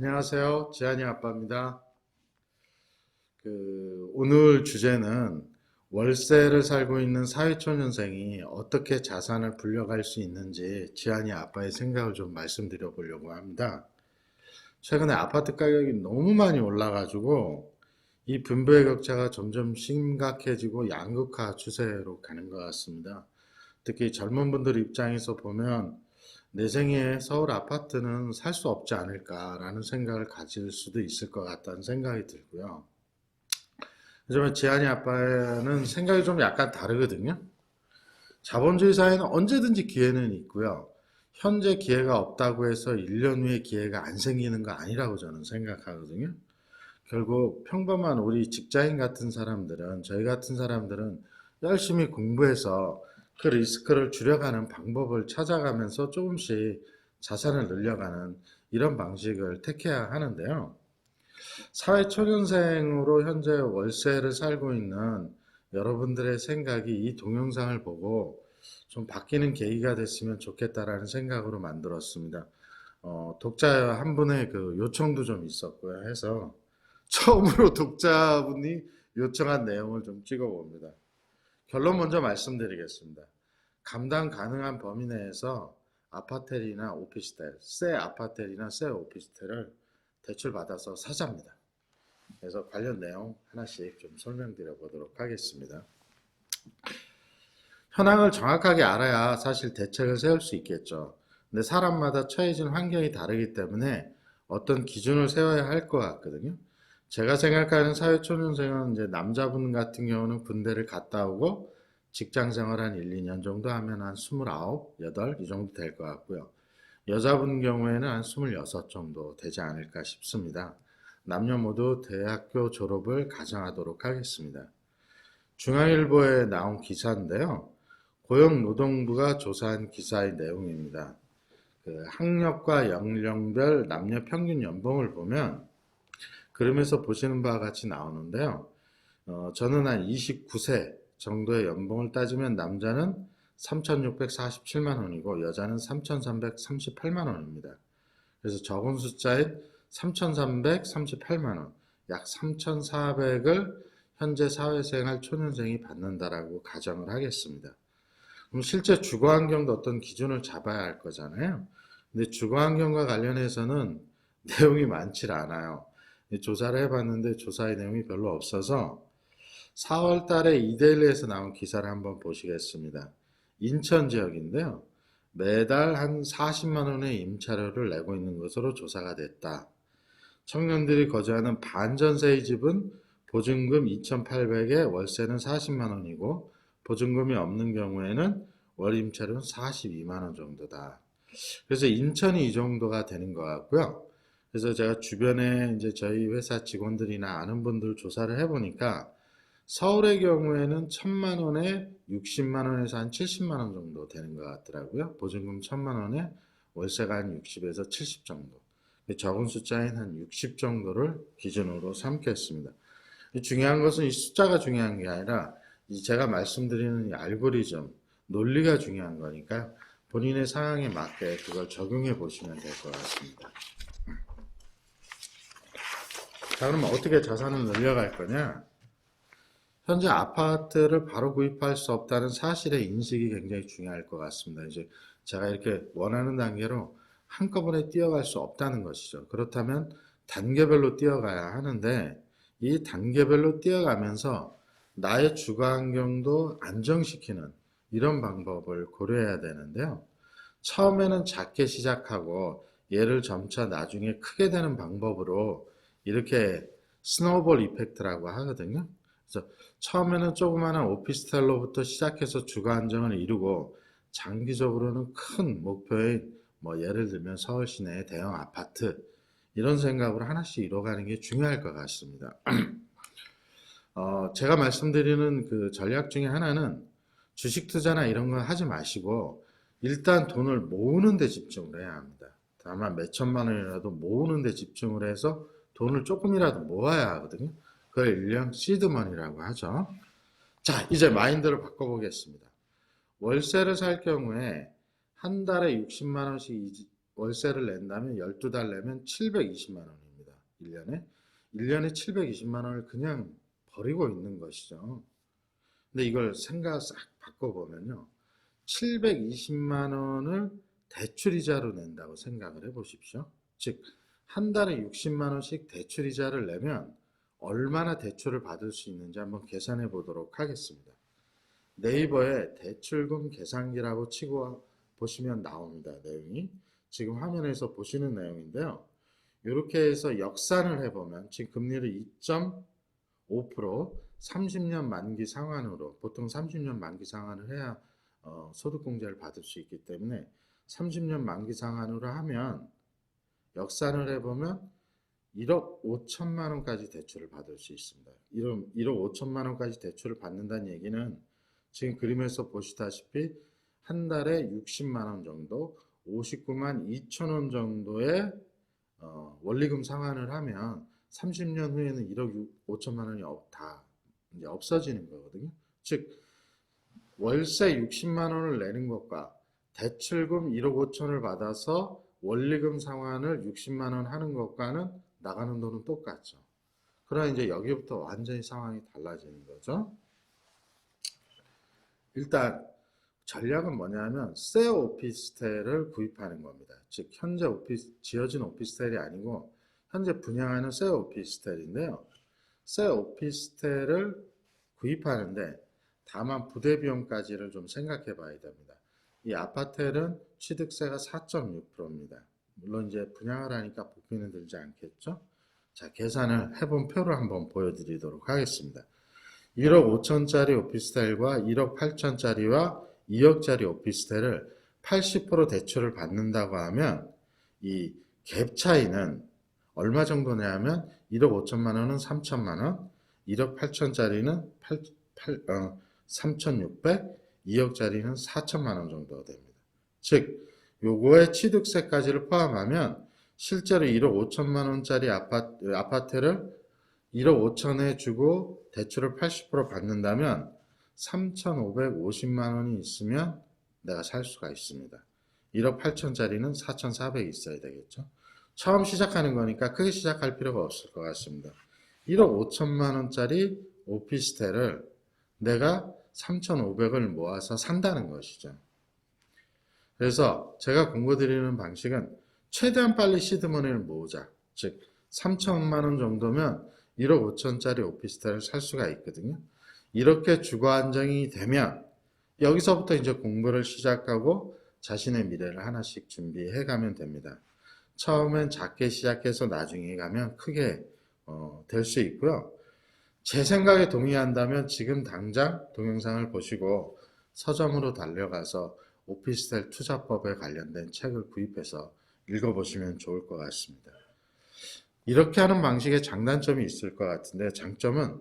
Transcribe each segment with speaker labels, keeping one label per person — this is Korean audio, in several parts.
Speaker 1: 안녕하세요. 지한이 아빠입니다. 오늘 주제는 월세를 살고 있는 사회초년생이 어떻게 자산을 불려갈 수 있는지 지한이 아빠의 생각을 좀 말씀드려 보려고 합니다. 최근에 아파트 가격이 너무 많이 올라가지고 이 분배의 격차가 점점 심각해지고 양극화 추세로 가는 것 같습니다. 특히 젊은 분들 입장에서 보면 내 생에 서울 아파트는 살 수 없지 않을까라는 생각을 가질 수도 있을 것 같다는 생각이 들고요. 하지만 지한이 아빠는 생각이 좀 약간 다르거든요. 자본주의 사회는 언제든지 기회는 있고요. 현재 기회가 없다고 해서 1년 후에 기회가 안 생기는 거 아니라고 저는 생각하거든요. 결국 평범한 우리 직장인 같은 사람들은, 저희 같은 사람들은 열심히 공부해서 그 리스크를 줄여가는 방법을 찾아가면서 조금씩 자산을 늘려가는 이런 방식을 택해야 하는데요. 사회초년생으로 현재 월세를 살고 있는 여러분들의 생각이 이 동영상을 보고 좀 바뀌는 계기가 됐으면 좋겠다라는 생각으로 만들었습니다. 독자 한 분의 그 요청도 좀 있었고요 해서 처음으로 독자분이 요청한 내용을 좀 찍어봅니다. 결론 먼저 말씀드리겠습니다. 감당 가능한 범위 내에서 아파텔이나 오피스텔, 새 아파텔이나 새 오피스텔을 대출받아서 사자입니다. 그래서 관련 내용 하나씩 좀 설명드려 보도록 하겠습니다. 현황을 정확하게 알아야 사실 대책을 세울 수 있겠죠. 근데 사람마다 처해진 환경이 다르기 때문에 어떤 기준을 세워야 할 것 같거든요. 제가 생각하는 사회초년생은 이제 남자분 같은 경우는 군대를 갔다 오고 직장 생활 한 1, 2년 정도 하면 한 29, 8 이 정도 될 것 같고요. 여자분 경우에는 한 26 정도 되지 않을까 싶습니다. 남녀 모두 대학교 졸업을 가정하도록 하겠습니다. 중앙일보에 나온 기사인데요. 고용노동부가 조사한 기사의 내용입니다. 그 학력과 연령별 남녀 평균 연봉을 보면 그림에서 보시는 바와 같이 나오는데요. 저는 한 29세 정도의 연봉을 따지면 남자는 3,647만 원이고 여자는 3,338만 원입니다. 그래서 적은 숫자인 3,338만 원, 약 3,400을 현재 사회생활 초년생이 받는다라고 가정을 하겠습니다. 그럼 실제 주거 환경도 어떤 기준을 잡아야 할 거잖아요. 근데 주거 환경과 관련해서는 내용이 많지 않아요. 조사를 해봤는데 조사의 내용이 별로 없어서 4월 달에 이데일리에서 나온 기사를 한번 보시겠습니다. 인천 지역인데요. 매달 한 40만 원의 임차료를 내고 있는 것으로 조사가 됐다. 청년들이 거주하는 반전세의 집은 보증금 2,800에 월세는 40만 원이고 보증금이 없는 경우에는 월 임차료는 42만 원 정도다. 그래서 인천이 이 정도가 되는 것 같고요. 그래서 제가 주변에 이제 저희 회사 직원들이나 아는 분들 조사를 해보니까 서울의 경우에는 1,000만 원에 60만 원에서 한 70만 원 정도 되는 것 같더라고요. 보증금 1,000만 원에 월세가 한 60에서 70 정도. 적은 숫자인 한 60 정도를 기준으로 삼겠습니다. 중요한 것은 이 숫자가 중요한 게 아니라 제가 말씀드리는 이 알고리즘, 논리가 중요한 거니까 본인의 상황에 맞게 그걸 적용해 보시면 될 것 같습니다. 자, 그러면 어떻게 자산을 늘려갈 거냐? 현재 아파트를 바로 구입할 수 없다는 사실의 인식이 굉장히 중요할 것 같습니다. 이제 제가 이렇게 원하는 단계로 한꺼번에 뛰어갈 수 없다는 것이죠. 그렇다면 단계별로 뛰어가야 하는데 이 단계별로 뛰어가면서 나의 주거 환경도 안정시키는 이런 방법을 고려해야 되는데요. 처음에는 작게 시작하고 얘를 점차 나중에 크게 되는 방법으로 이렇게 스노우볼 이펙트라고 하거든요. 그래서 처음에는 조그마한 오피스텔로부터 시작해서 주거 안정을 이루고 장기적으로는 큰 목표의 뭐 예를 들면 서울 시내의 대형 아파트 이런 생각으로 하나씩 이뤄가는 게 중요할 것 같습니다. 제가 말씀드리는 그 전략 중에 하나는 주식 투자나 이런 거 하지 마시고 일단 돈을 모으는 데 집중을 해야 합니다. 다만 몇 천만 원이라도 모으는 데 집중을 해서 돈을 조금이라도 모아야 하거든요. 그걸 일명 시드머니라고 하죠. 자, 이제 마인드를 바꿔보겠습니다. 월세를 살 경우에 한 달에 60만 원씩 월세를 낸다면 12달 내면 720만 원입니다. 1년에. 1년에 720만 원을 그냥 버리고 있는 것이죠. 근데 이걸 생각 싹 바꿔보면요. 720만 원을 대출이자로 낸다고 생각을 해보십시오. 즉, 한 달에 60만 원씩 대출이자를 내면 얼마나 대출을 받을 수 있는지 한번 계산해 보도록 하겠습니다. 네이버에 대출금 계산기라고 치고 보시면 나옵니다. 내용이. 지금 화면에서 보시는 내용인데요. 이렇게 해서 역산을 해보면 지금 금리를 2.5% 30년 만기 상환으로 보통 30년 만기 상환을 해야 소득공제를 받을 수 있기 때문에 30년 만기 상환으로 하면 역산을 해보면 1억 5천만 원까지 대출을 받을 수 있습니다. 1억 5천만 원까지 대출을 받는다는 얘기는 지금 그림에서 보시다시피 한 달에 60만 원 정도 59만 2천 원 정도의 원리금 상환을 하면 30년 후에는 1억 5천만 원이 다 이제 없어지는 거거든요. 즉 월세 60만 원을 내는 것과 대출금 1억 5천을 받아서 원리금 상환을 60만 원 하는 것과는 나가는 돈은 똑같죠. 그러나 이제 여기부터 완전히 상황이 달라지는 거죠. 일단 전략은 뭐냐면 새 오피스텔을 구입하는 겁니다. 즉 현재 지어진 오피스텔이 아니고 현재 분양하는 새 오피스텔인데요. 새 오피스텔을 구입하는데 다만 부대 비용까지를 좀 생각해 봐야 됩니다. 이 아파트는 취득세가 4.6%입니다. 물론 이제 분양을 하니까 복비는 들지 않겠죠. 자, 계산을 해본 표를 한번 보여드리도록 하겠습니다. 1억 5천짜리 오피스텔과 1억 8천짜리와 2억짜리 오피스텔을 80% 대출을 받는다고 하면 이 갭 차이는 얼마 정도냐면 1억 5천만 원은 3천만 원, 1억 8천짜리는 3,600, 2억짜리는 4천만 원 정도 됩니다. 즉 요거의 취득세까지를 포함하면 실제로 1억 5천만 원짜리 아파트를 1억 5천에 주고 대출을 80% 받는다면 3,550만 원이 있으면 내가 살 수가 있습니다. 1억 8천짜리는 4,400이 있어야 되겠죠. 처음 시작하는 거니까 크게 시작할 필요가 없을 것 같습니다. 1억 5천만 원짜리 오피스텔을 내가 3,500을 모아서 산다는 것이죠. 그래서 제가 공고드리는 방식은 최대한 빨리 시드머니를 모으자. 즉 3천만 원 정도면 1억 5천짜리 오피스텔을 살 수가 있거든요. 이렇게 주거 안정이 되면 여기서부터 이제 공부를 시작하고 자신의 미래를 하나씩 준비해 가면 됩니다. 처음엔 작게 시작해서 나중에 가면 크게 될 수 있고요. 제 생각에 동의한다면 지금 당장 동영상을 보시고 서점으로 달려가서 오피스텔 투자법에 관련된 책을 구입해서 읽어보시면 좋을 것 같습니다. 이렇게 하는 방식에 장단점이 있을 것 같은데 장점은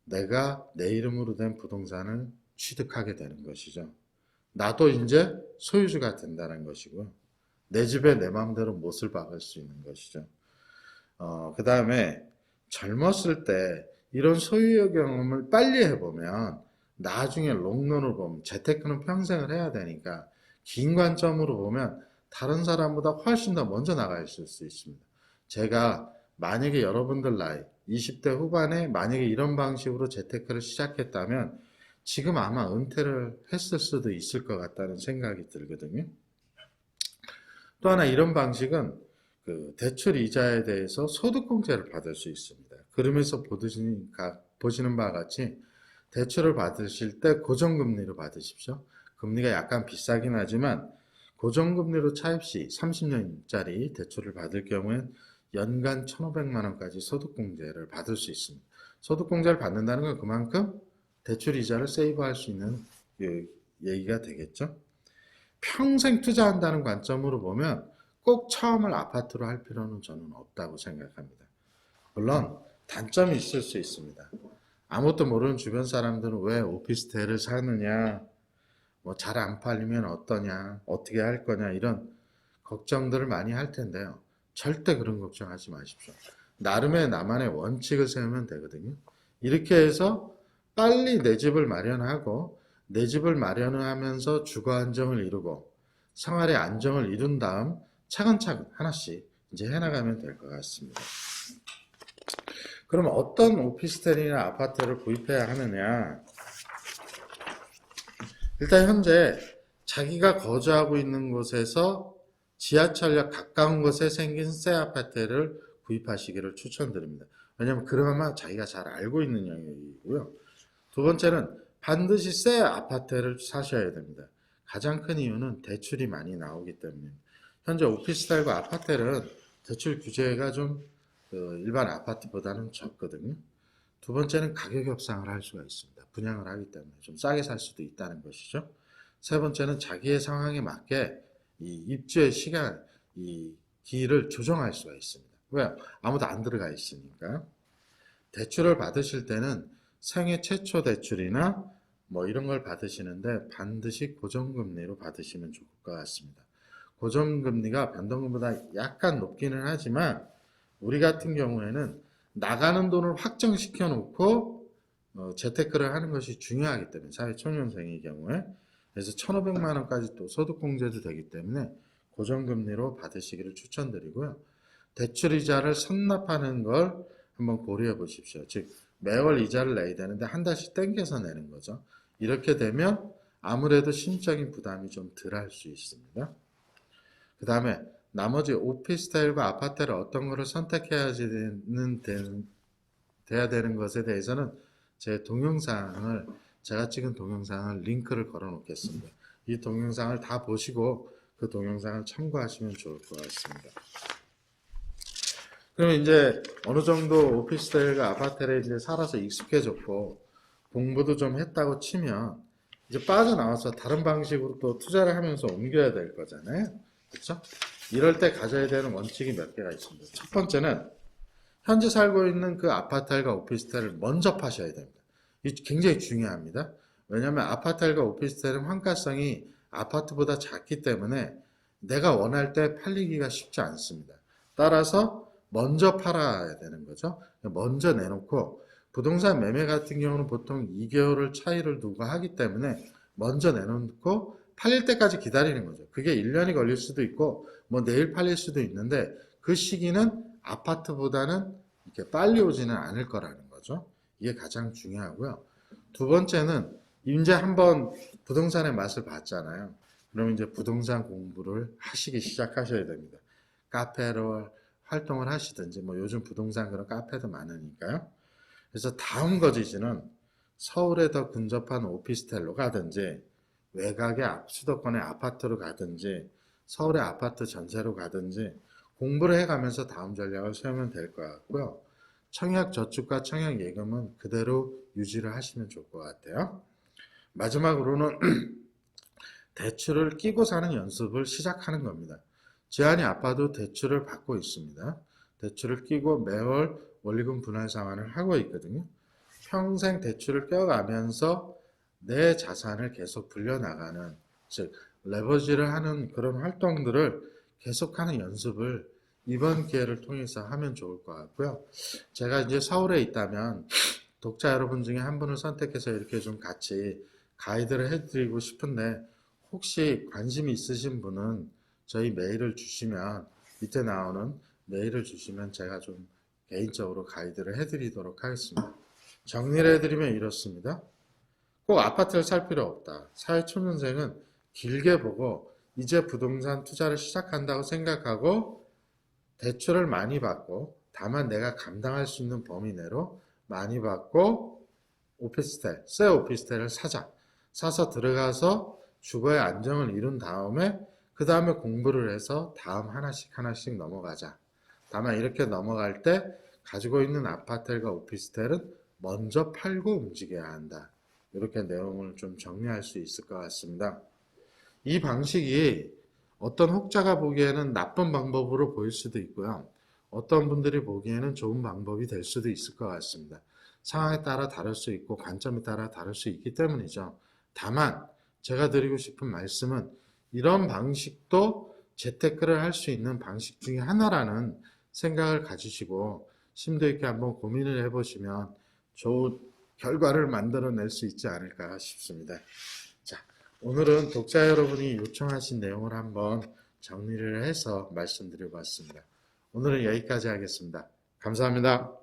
Speaker 1: 내가 내 이름으로 된 부동산을 취득하게 되는 것이죠. 나도 이제 소유주가 된다는 것이고요. 내 집에 내 마음대로 못을 박을 수 있는 것이죠. 그 다음에 젊었을 때 이런 소유의 경험을 빨리 해보면 나중에 롱런으로 보면 재테크는 평생을 해야 되니까 긴 관점으로 보면 다른 사람보다 훨씬 더 먼저 나가 있을 수 있습니다. 제가 만약에 여러분들 나이 20대 후반에 만약에 이런 방식으로 재테크를 시작했다면 지금 아마 은퇴를 했을 수도 있을 것 같다는 생각이 들거든요. 또 하나 이런 방식은 그 대출 이자에 대해서 소득공제를 받을 수 있습니다. 그러면서 보시는 바와 같이 대출을 받으실 때 고정금리로 받으십시오. 금리가 약간 비싸긴 하지만 고정금리로 차입 시 30년짜리 대출을 받을 경우엔 연간 1,500만 원까지 소득공제를 받을 수 있습니다. 소득공제를 받는다는 건 그만큼 대출 이자를 세이브할 수 있는 얘기가 되겠죠. 평생 투자한다는 관점으로 보면 꼭 처음을 아파트로 할 필요는 저는 없다고 생각합니다. 물론 단점이 있을 수 있습니다. 아무것도 모르는 주변 사람들은 왜 오피스텔을 사느냐, 뭐 잘 안 팔리면 어떠냐, 어떻게 할 거냐 이런 걱정들을 많이 할 텐데요. 절대 그런 걱정하지 마십시오. 나름의 나만의 원칙을 세우면 되거든요. 이렇게 해서 빨리 내 집을 마련하고 내 집을 마련하면서 주거 안정을 이루고 생활의 안정을 이룬 다음 차근차근 하나씩 이제 해나가면 될 것 같습니다. 그럼 어떤 오피스텔이나 아파트를 구입해야 하느냐? 일단 현재 자기가 거주하고 있는 곳에서 지하철역 가까운 곳에 생긴 새 아파트를 구입하시기를 추천드립니다. 왜냐하면 그나마 자기가 잘 알고 있는 영역이고요. 두 번째는 반드시 새 아파트를 사셔야 됩니다. 가장 큰 이유는 대출이 많이 나오기 때문입니다. 현재 오피스텔과 아파트는 대출 규제가 좀 일반 아파트보다는 적거든요. 두 번째는 가격 협상을 할 수가 있습니다. 분양을 하기 때문에 좀 싸게 살 수도 있다는 것이죠. 세 번째는 자기의 상황에 맞게 이 입주의 시간, 이 기일을 조정할 수가 있습니다. 왜? 아무도 안 들어가 있으니까. 대출을 받으실 때는 생애 최초 대출이나 뭐 이런 걸 받으시는데 반드시 고정금리로 받으시면 좋을 것 같습니다. 고정금리가 변동금보다 약간 높기는 하지만 우리 같은 경우에는 나가는 돈을 확정시켜 놓고 재테크를 하는 것이 중요하기 때문에 사회초년생의 경우에 그래서 1,500만 원까지 또 소득공제도 되기 때문에 고정금리로 받으시기를 추천드리고요. 대출이자를 선납하는 걸 한번 고려해 보십시오. 즉 매월 이자를 내야 되는데 한 달씩 땡겨서 내는 거죠. 이렇게 되면 아무래도 심적인 부담이 좀 덜 할 수 있습니다. 그 다음에 나머지 오피스텔과 아파트를 어떤 거를 선택해야 돼야 되는 것에 대해서는 제가 찍은 동영상을 링크를 걸어 놓겠습니다. 이 동영상을 다 보시고 그 동영상을 참고하시면 좋을 것 같습니다. 그러면 이제 어느 정도 오피스텔과 아파트에 이제 살아서 익숙해졌고 공부도 좀 했다고 치면 이제 빠져나와서 다른 방식으로 또 투자를 하면서 옮겨야 될 거잖아요. 그렇죠? 이럴 때 가져야 되는 원칙이 몇 개가 있습니다. 첫 번째는 현재 살고 있는 그 아파트과 오피스텔을 먼저 파셔야 됩니다. 이 굉장히 중요합니다. 왜냐하면 아파트과 오피스텔은 환가성이 아파트보다 작기 때문에 내가 원할 때 팔리기가 쉽지 않습니다. 따라서 먼저 팔아야 되는 거죠. 먼저 내놓고 부동산 매매 같은 경우는 보통 2개월을 차이를 두고 하기 때문에 먼저 내놓고 팔릴 때까지 기다리는 거죠. 그게 1년이 걸릴 수도 있고 뭐 내일 팔릴 수도 있는데 그 시기는 아파트보다는 이렇게 빨리 오지는 않을 거라는 거죠. 이게 가장 중요하고요. 두 번째는 이제 한번 부동산의 맛을 봤잖아요. 그럼 이제 부동산 공부를 하시기 시작하셔야 됩니다. 카페로 활동을 하시든지 뭐 요즘 부동산 그런 카페도 많으니까요. 그래서 다음 거지는 서울에 더 근접한 오피스텔로 가든지 외곽의 수도권의 아파트로 가든지 서울의 아파트 전세로 가든지 공부를 해가면서 다음 전략을 세우면 될 것 같고요. 청약저축과 청약예금은 그대로 유지를 하시면 좋을 것 같아요. 마지막으로는 대출을 끼고 사는 연습을 시작하는 겁니다. 제한이 아파도 대출을 받고 있습니다. 대출을 끼고 매월 원리금 분할 상환을 하고 있거든요. 평생 대출을 껴가면서 내 자산을 계속 불려나가는, 즉 레버리지를 하는 그런 활동들을 계속하는 연습을 이번 기회를 통해서 하면 좋을 것 같고요. 제가 이제 서울에 있다면 독자 여러분 중에 한 분을 선택해서 이렇게 좀 같이 가이드를 해드리고 싶은데 혹시 관심이 있으신 분은 저희 메일을 주시면 밑에 나오는 메일을 주시면 제가 좀 개인적으로 가이드를 해드리도록 하겠습니다. 정리를 해드리면 이렇습니다. 꼭 아파트를 살 필요 없다. 사회초년생은 길게 보고 이제 부동산 투자를 시작한다고 생각하고 대출을 많이 받고 다만 내가 감당할 수 있는 범위 내로 많이 받고 오피스텔, 새 오피스텔을 사서 들어가서 주거의 안정을 이룬 다음에 그 다음에 공부를 해서 다음 하나씩 넘어가자. 다만 이렇게 넘어갈 때 가지고 있는 아파트과 오피스텔은 먼저 팔고 움직여야 한다. 이렇게 내용을 좀 정리할 수 있을 것 같습니다. 이 방식이 어떤 혹자가 보기에는 나쁜 방법으로 보일 수도 있고요. 어떤 분들이 보기에는 좋은 방법이 될 수도 있을 것 같습니다. 상황에 따라 다를 수 있고 관점에 따라 다를 수 있기 때문이죠. 다만 제가 드리고 싶은 말씀은 이런 방식도 재테크를 할 수 있는 방식 중에 하나라는 생각을 가지시고 심도 있게 한번 고민을 해보시면 좋은 결과를 만들어낼 수 있지 않을까 싶습니다. 자, 오늘은 독자 여러분이 요청하신 내용을 한번 정리를 해서 말씀드려 봤습니다. 오늘은 여기까지 하겠습니다. 감사합니다.